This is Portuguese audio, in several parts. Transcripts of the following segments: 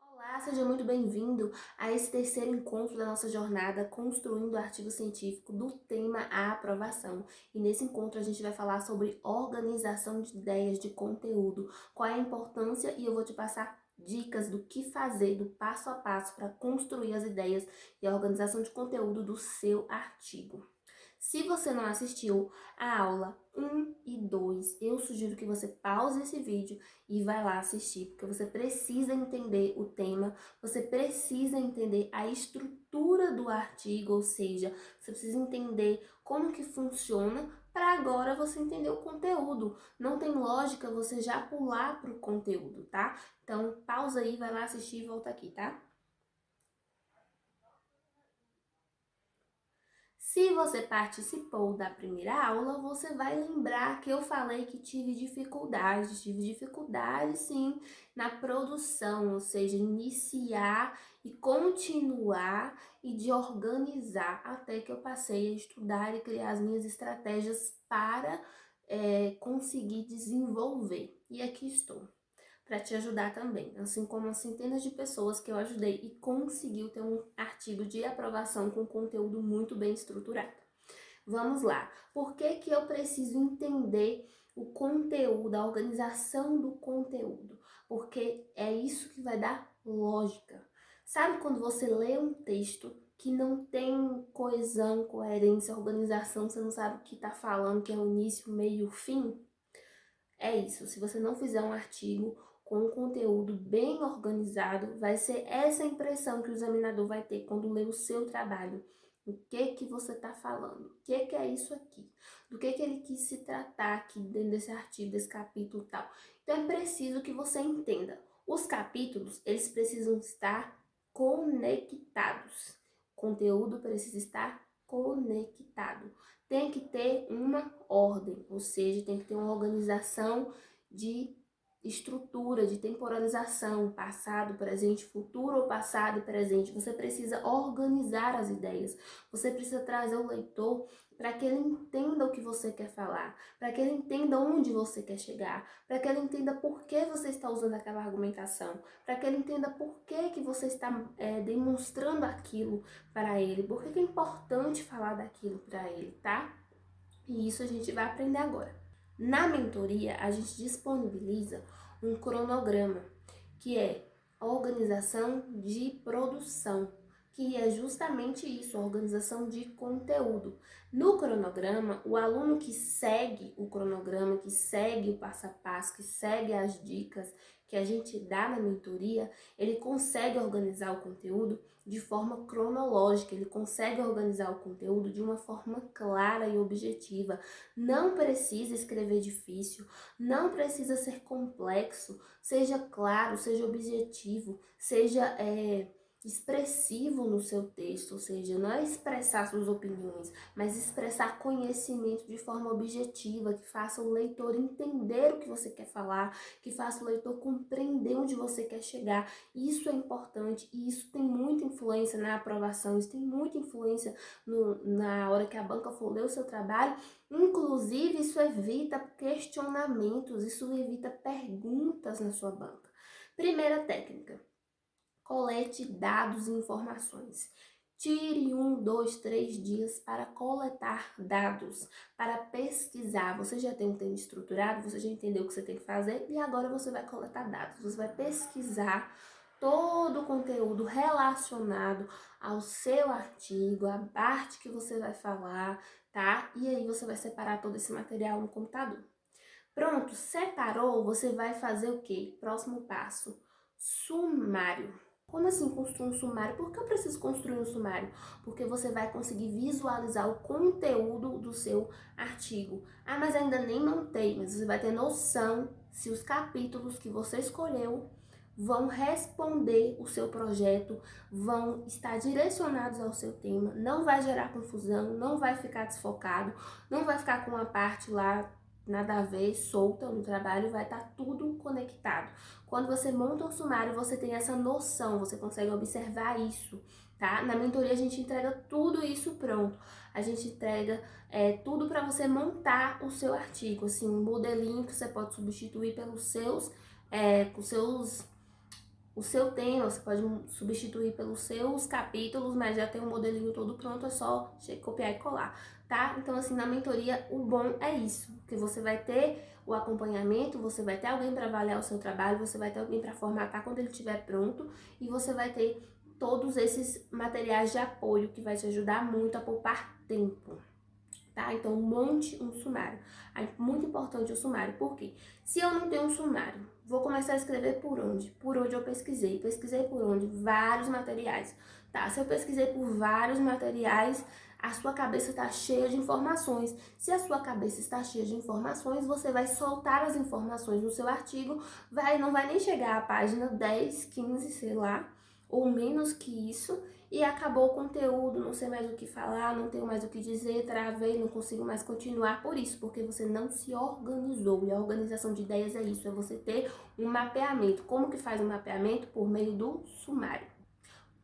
Olá, seja muito bem-vindo a esse terceiro encontro da nossa jornada Construindo o Artigo Científico do tema A Aprovação. E nesse encontro a gente vai falar sobre organização de ideias, de conteúdo, qual é a importância e eu vou te passar dicas do que fazer, do passo a passo para construir as ideias e a organização de conteúdo do seu artigo. Se você não assistiu a aula 1 e 2, eu sugiro que você pause esse vídeo e vai lá assistir, porque você precisa entender o tema, você precisa entender a estrutura do artigo, ou seja, você precisa entender como que funciona para agora você entender o conteúdo. Não tem lógica você já pular para o conteúdo, tá? Então, pausa aí, vai lá assistir e volta aqui, tá? Se você participou da primeira aula, você vai lembrar que eu falei que tive dificuldade sim na produção, ou seja, iniciar e continuar e de organizar até que eu passei a estudar e criar as minhas estratégias para conseguir desenvolver. E aqui estou para te ajudar também, assim como as centenas de pessoas que eu ajudei e conseguiu ter um artigo de aprovação com conteúdo muito bem estruturado. Vamos lá. Por que que eu preciso entender o conteúdo, a organização do conteúdo? Porque é isso que vai dar lógica. Sabe quando você lê um texto que não tem coesão, coerência, organização, você não sabe o que está falando, que é o início, o meio e o fim? É isso, se você não fizer um artigo com um conteúdo bem organizado, vai ser essa impressão que o examinador vai ter quando ler o seu trabalho. O que você está falando? O que é isso aqui? Do que ele quis se tratar aqui dentro desse artigo, desse capítulo e tal. Então é preciso que você entenda. Os capítulos, eles precisam estar conectados. O conteúdo precisa estar conectado. Tem que ter uma ordem, ou seja, tem que ter uma organização de estrutura, de temporalização, passado, presente, futuro ou passado e presente. Você precisa organizar as ideias, você precisa trazer o leitor para que ele entenda o que você quer falar, para que ele entenda onde você quer chegar, para que ele entenda por que você está usando aquela argumentação, para que ele entenda por que você está demonstrando aquilo para ele, por que é importante falar daquilo para ele, tá? E isso a gente vai aprender agora. Na mentoria, a gente disponibiliza um cronograma, que é a organização de produção, que é justamente isso, a organização de conteúdo. No cronograma, o aluno que segue o cronograma, que segue o passo a passo, que segue as dicas que a gente dá na mentoria, ele consegue organizar o conteúdo de forma cronológica, ele consegue organizar o conteúdo de uma forma clara e objetiva. Não precisa escrever difícil, não precisa ser complexo, seja claro, seja objetivo, seja expressivo no seu texto, ou seja, não é expressar suas opiniões, mas expressar conhecimento de forma objetiva, que faça o leitor entender o que você quer falar, que faça o leitor compreender onde você quer chegar. Isso é importante e isso tem muita influência na aprovação, isso tem muita influência na hora que a banca for ler o seu trabalho. Inclusive, isso evita questionamentos, isso evita perguntas na sua banca. Primeira técnica: colete dados e informações. Tire 1, 2, 3 dias para coletar dados, para pesquisar. Você já tem um tema estruturado, você já entendeu o que você tem que fazer e agora você vai coletar dados. Você vai pesquisar todo o conteúdo relacionado ao seu artigo, a parte que você vai falar, tá? E aí você vai separar todo esse material no computador. Pronto, separou, você vai fazer o quê? Próximo passo: sumário. Como assim construir um sumário? Por que eu preciso construir um sumário? Porque você vai conseguir visualizar o conteúdo do seu artigo. Ah, mas ainda nem montei, mas você vai ter noção se os capítulos que você escolheu vão responder o seu projeto, vão estar direcionados ao seu tema, não vai gerar confusão, não vai ficar desfocado, não vai ficar com uma parte lá nada a ver, solta no trabalho, vai estar tudo conectado. Quando você monta um sumário, você tem essa noção, você consegue observar isso, tá? Na mentoria a gente entrega tudo isso pronto. A gente entrega tudo para você montar o seu artigo, assim, um modelinho que você pode substituir pelos seus, com seus o seu tema, você pode substituir pelos seus capítulos, mas já tem um modelinho todo pronto, é só copiar e colar, tá? Então, assim, na mentoria, o bom é isso, que você vai ter o acompanhamento, você vai ter alguém para avaliar o seu trabalho, você vai ter alguém para formatar quando ele estiver pronto, e você vai ter todos esses materiais de apoio que vai te ajudar muito a poupar tempo. Tá? Então, monte um sumário. É muito importante o sumário, por quê? Se eu não tenho um sumário, vou começar a escrever por onde? Por onde eu pesquisei. Pesquisei por onde? Vários materiais. Tá? Se eu pesquisei por vários materiais, a sua cabeça está cheia de informações. Se a sua cabeça está cheia de informações, você vai soltar as informações no seu artigo, não vai nem chegar à página 10, 15, sei lá, ou menos que isso, e acabou o conteúdo, não sei mais o que falar, não tenho mais o que dizer, travei, não consigo mais continuar por isso, porque você não se organizou. E a organização de ideias é isso, é você ter um mapeamento. Como que faz um mapeamento? Por meio do sumário.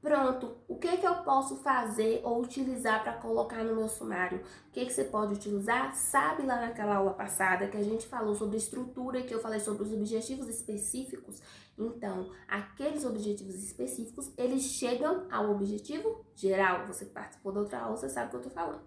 Pronto, o que que eu posso fazer ou utilizar para colocar no meu sumário? O que que você pode utilizar? Sabe lá naquela aula passada que a gente falou sobre estrutura e que eu falei sobre os objetivos específicos? Então, aqueles objetivos específicos, eles chegam ao objetivo geral. Você que participou da outra aula, você sabe o que eu tô falando.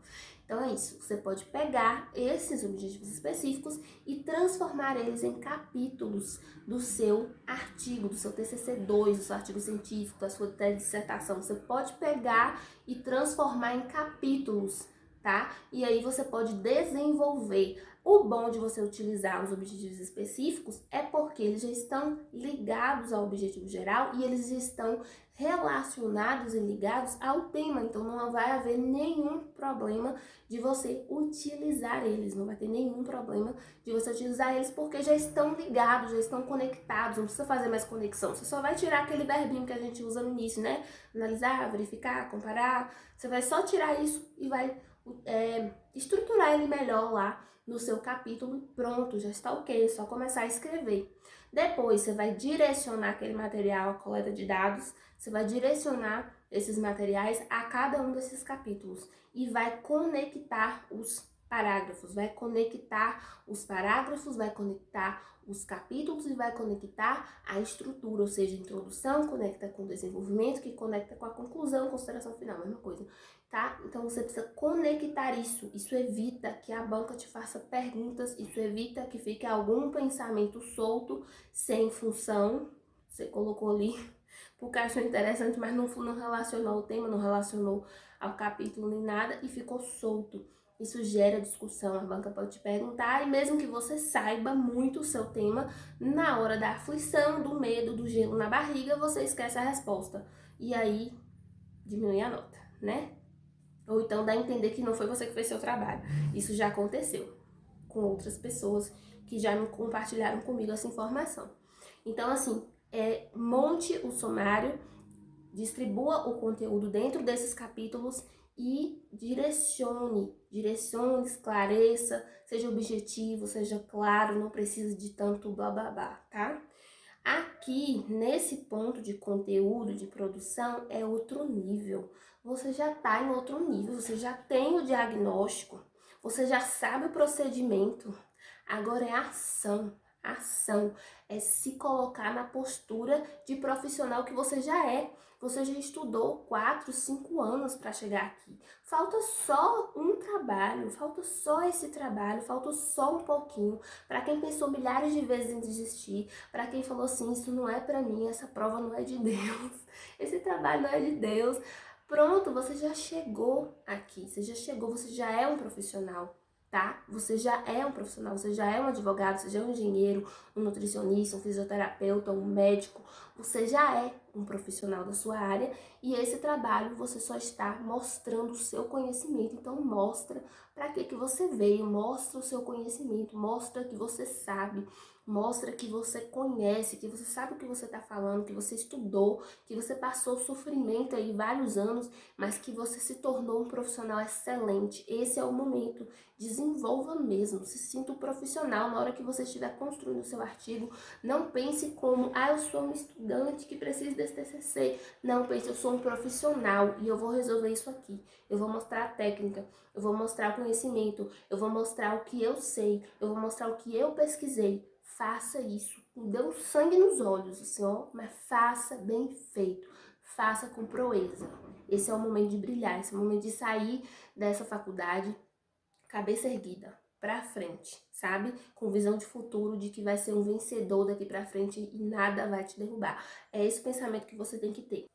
Então é isso, você pode pegar esses objetivos específicos e transformar eles em capítulos do seu artigo, do seu TCC2, do seu artigo científico, da sua dissertação. Você pode pegar e transformar em capítulos, tá? E aí você pode desenvolver. O bom de você utilizar os objetivos específicos é porque eles já estão ligados ao objetivo geral e eles estão relacionados e ligados ao tema, então não vai haver nenhum problema de você utilizar eles, não vai ter nenhum problema de você utilizar eles porque já estão ligados, já estão conectados, não precisa fazer mais conexão, você só vai tirar aquele verbinho que a gente usa no início, né? Analisar, verificar, comparar, você vai só tirar isso e vai estruturar ele melhor lá no seu capítulo e pronto, já está ok, é só começar a escrever. Depois você vai direcionar aquele material à coleta de dados, você vai direcionar esses materiais a cada um desses capítulos e vai conectar os parágrafos, vai conectar os parágrafos, vai conectar os capítulos e vai conectar a estrutura, ou seja, a introdução conecta com o desenvolvimento, que conecta com a conclusão, consideração final, mesma coisa, tá? Então você precisa conectar isso, isso evita que a banca te faça perguntas, isso evita que fique algum pensamento solto, sem função, você colocou ali porque achou interessante, mas não relacionou o tema, não relacionou ao capítulo nem nada e ficou solto. Isso gera discussão, a banca pode te perguntar, e mesmo que você saiba muito o seu tema, na hora da aflição, do medo, do gelo na barriga, você esquece a resposta. E aí, diminui a nota, né? Ou então dá a entender que não foi você que fez seu trabalho. Isso já aconteceu com outras pessoas que já me compartilharam comigo essa informação. Então, assim, monte o sumário, distribua o conteúdo dentro desses capítulos e direcione, esclareça, seja objetivo, seja claro, não precisa de tanto blá blá blá, tá? Aqui, nesse ponto de conteúdo, de produção, é outro nível. Você já está em outro nível, você já tem o diagnóstico, você já sabe o procedimento. Agora é ação. Ação é se colocar na postura de profissional que você já é. Você já estudou 4, 5 anos para chegar aqui. Falta só um trabalho, falta só esse trabalho, falta só um pouquinho. Para quem pensou milhares de vezes em desistir, para quem falou assim, isso não é para mim, essa prova não é de Deus, esse trabalho não é de Deus. Pronto, você já chegou aqui, você já chegou, você já é um profissional, tá? Você já é um profissional, você já é um advogado, você já é um engenheiro, um nutricionista, um fisioterapeuta, um médico, você já é um profissional da sua área e esse trabalho você só está mostrando o seu conhecimento. Então mostra para que você veio, mostra o seu conhecimento, mostra que você sabe, mostra que você conhece, que você sabe o que você está falando, que você estudou, que você passou sofrimento aí vários anos, mas que você se tornou um profissional excelente. Esse é o momento. Desenvolva mesmo, se sinta um profissional na hora que você estiver construindo o seu artigo. Não pense como, eu sou uma estudante. estudante que precisa desse TCC. Não, pense, eu sou um profissional e eu vou resolver isso aqui. Eu vou mostrar a técnica, eu vou mostrar o conhecimento, eu vou mostrar o que eu sei, eu vou mostrar o que eu pesquisei. Faça isso, dê um sangue nos olhos, assim, ó, mas faça bem feito, faça com proeza. Esse é o momento de brilhar, esse é o momento de sair dessa faculdade cabeça erguida, pra frente, sabe? Com visão de futuro, de que vai ser um vencedor daqui pra frente e nada vai te derrubar. É esse pensamento que você tem que ter.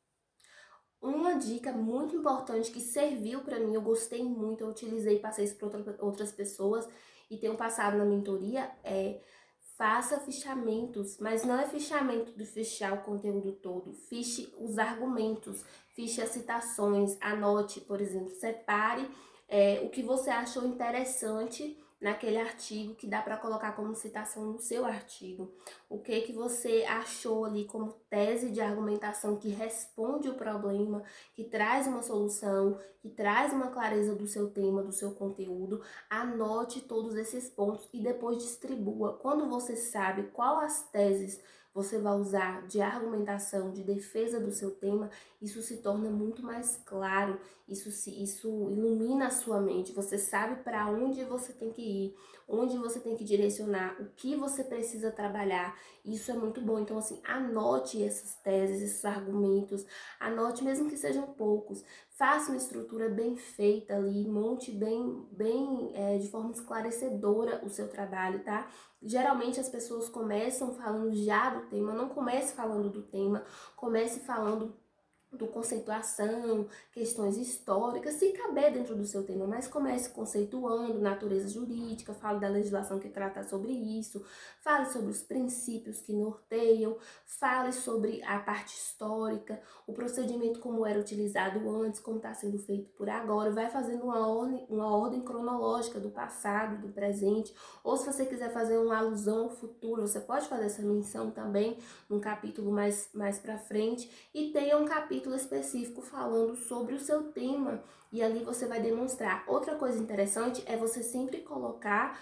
Uma dica muito importante que serviu pra mim, eu gostei muito, eu utilizei e passei isso pra outras pessoas e tenho passado na mentoria, faça fichamentos, mas não é fichamento de fichar o conteúdo todo, fiche os argumentos, fiche as citações, anote, por exemplo, separe o que você achou interessante naquele artigo que dá para colocar como citação no seu artigo. O que você achou ali como tese de argumentação que responde o problema, que traz uma solução, que traz uma clareza do seu tema, do seu conteúdo. Anote todos esses pontos e depois distribua. Quando você sabe qual as teses você vai usar de argumentação, de defesa do seu tema, isso se torna muito mais claro, isso ilumina a sua mente, você sabe para onde você tem que ir, onde você tem que direcionar, o que você precisa trabalhar, isso é muito bom. Então, assim, anote essas teses, esses argumentos, anote mesmo que sejam poucos, faça uma estrutura bem feita ali, monte de forma esclarecedora o seu trabalho, tá? Geralmente as pessoas começam falando já do tema, não comece falando do tema, comece falando do conceituação, questões históricas, se caber dentro do seu tema, mas comece conceituando natureza jurídica, fale da legislação que trata sobre isso, fale sobre os princípios que norteiam, fale sobre a parte histórica, o procedimento como era utilizado antes, como está sendo feito por agora, vai fazendo uma ordem cronológica do passado, do presente, ou se você quiser fazer uma alusão ao futuro, você pode fazer essa menção também num capítulo mais para frente, e tenha um capítulo específico falando sobre o seu tema, e ali você vai demonstrar. Outra coisa interessante é você sempre colocar,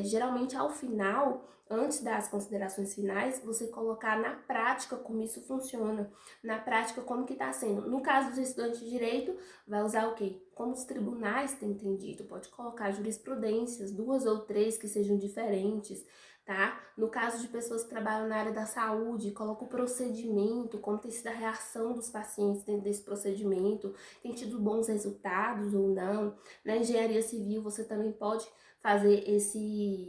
geralmente ao final, antes das considerações finais, você colocar na prática como isso funciona, na prática como que está sendo. No caso dos estudantes de direito, vai usar o quê? Como os tribunais têm entendido, pode colocar jurisprudências, 2 ou 3 que sejam diferentes, tá? No caso de pessoas que trabalham na área da saúde, coloca o procedimento, como tem sido a reação dos pacientes dentro desse procedimento, tem tido bons resultados ou não. Na engenharia civil, você também pode fazer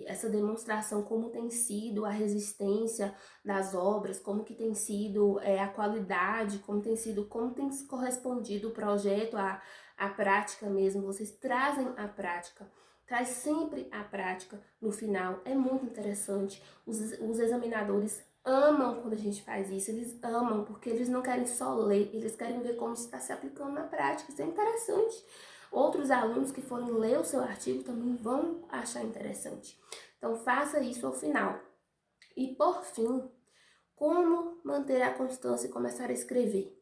essa demonstração, como tem sido a resistência das obras, como que tem sido a qualidade, como tem correspondido o projeto à prática mesmo. Vocês trazem a prática. Traz sempre a prática no final, é muito interessante. Os examinadores amam quando a gente faz isso, eles amam, porque eles não querem só ler, eles querem ver como está se aplicando na prática, isso é interessante. Outros alunos que forem ler o seu artigo também vão achar interessante. Então, faça isso ao final. E, por fim, como manter a constância e começar a escrever?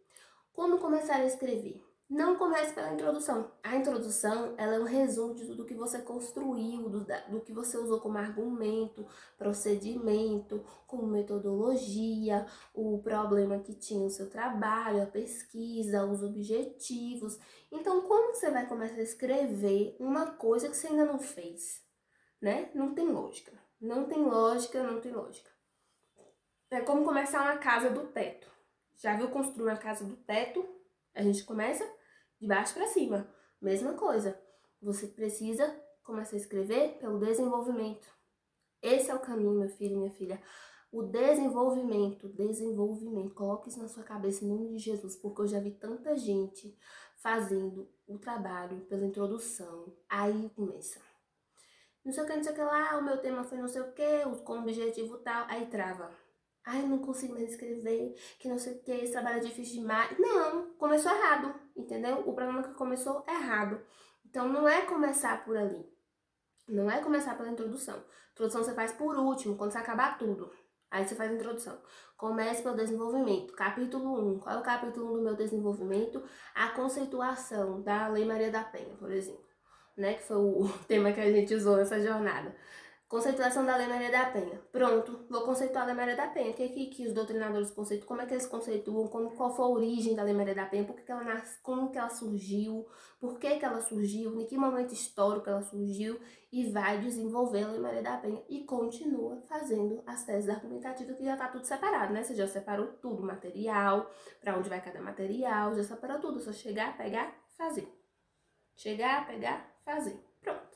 Como começar a escrever? Não comece pela introdução. A introdução, ela é um resumo de tudo que você construiu, do que você usou como argumento, procedimento, como metodologia, o problema que tinha o seu trabalho, a pesquisa, os objetivos. Então, como você vai começar a escrever uma coisa que você ainda não fez, né? Não tem lógica. Não tem lógica, não tem lógica. É como começar uma casa do teto. Já viu construir uma casa do teto? A gente começa de baixo para cima. Mesma coisa. Você precisa começar a escrever pelo desenvolvimento. Esse é o caminho, meu filho e minha filha. O desenvolvimento. Coloque isso na sua cabeça em nome de Jesus, porque eu já vi tanta gente fazendo o trabalho pela introdução. Aí começa. Não sei o que lá, o meu tema foi não sei o que, com objetivo tal, aí trava. Ai, eu não consigo mais escrever, que não sei o que, esse trabalho é difícil demais. Não, começou errado, entendeu? O problema é que começou errado. Então, não é começar por ali. Não é começar pela introdução. Introdução você faz por último, quando você acabar tudo. Aí você faz a introdução. Comece pelo desenvolvimento. Capítulo 1. Qual é o capítulo 1 do meu desenvolvimento? A conceituação da Lei Maria da Penha, por exemplo. Né? Que foi o tema que a gente usou nessa jornada. Conceituação da Lei Maria da Penha. Pronto, vou conceituar a Lei Maria da Penha. O que os doutrinadores conceituam? Como é que eles conceituam? Qual foi a origem da Lei Maria da Penha? Por que ela nasce? Como que ela surgiu? Por que ela surgiu? Em que momento histórico ela surgiu? E vai desenvolver a Lei Maria da Penha. E continua fazendo as teses argumentativas, que já tá tudo separado, né? Você já separou tudo, material, para onde vai cada material, já separou tudo. Só chegar, pegar, fazer. Chegar, pegar, fazer. Pronto.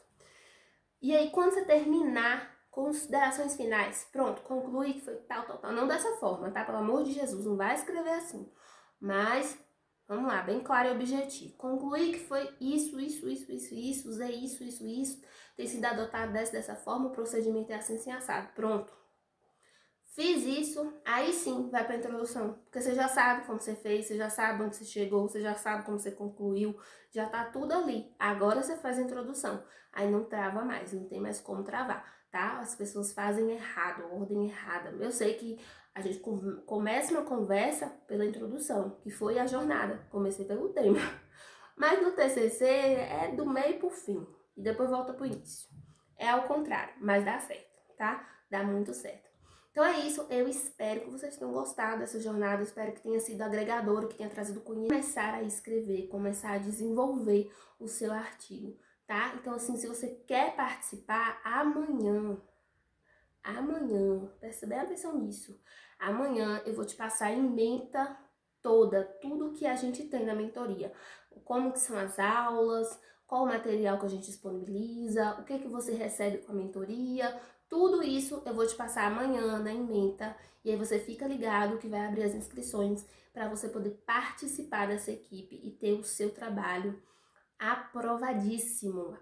E aí, quando você terminar, considerações finais, pronto, conclui que foi tal, tal, tal. Não dessa forma, tá? Pelo amor de Jesus, não vai escrever assim. Mas, vamos lá, bem claro e objetivo. Concluir que foi isso, usei isso, tem sido adotado dessa forma, o procedimento é assim, assado. Pronto. Fiz isso, aí sim vai para a introdução, porque você já sabe como você fez, você já sabe onde você chegou, você já sabe como você concluiu, já tá tudo ali. Agora você faz a introdução, aí não trava mais, não tem mais como travar, tá? As pessoas fazem errado, ordem errada. Eu sei que a gente começa uma conversa pela introdução, que foi a jornada, comecei pelo tema. Mas no TCC é do meio pro fim, e depois volta pro início. É ao contrário, mas dá certo, tá? Dá muito certo. Então é isso, eu espero que vocês tenham gostado dessa jornada, espero que tenha sido agregadora, que tenha trazido conhecimento, começar a escrever, começar a desenvolver o seu artigo, tá? Então assim, se você quer participar, amanhã, presta bem atenção nisso, amanhã eu vou te passar a ementa toda, tudo que a gente tem na mentoria, como que são as aulas, qual o material que a gente disponibiliza, o que você recebe com a mentoria, tudo isso eu vou te passar amanhã na ementa, e aí você fica ligado que vai abrir as inscrições para você poder participar dessa equipe e ter o seu trabalho aprovadíssimo,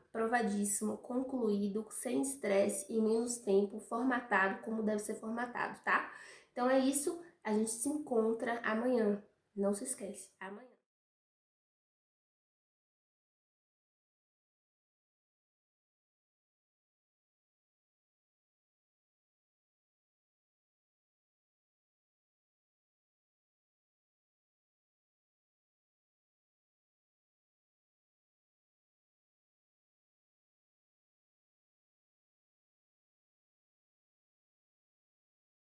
concluído, sem estresse e menos tempo, formatado como deve ser formatado, tá? Então é isso, a gente se encontra amanhã. Não se esquece, amanhã.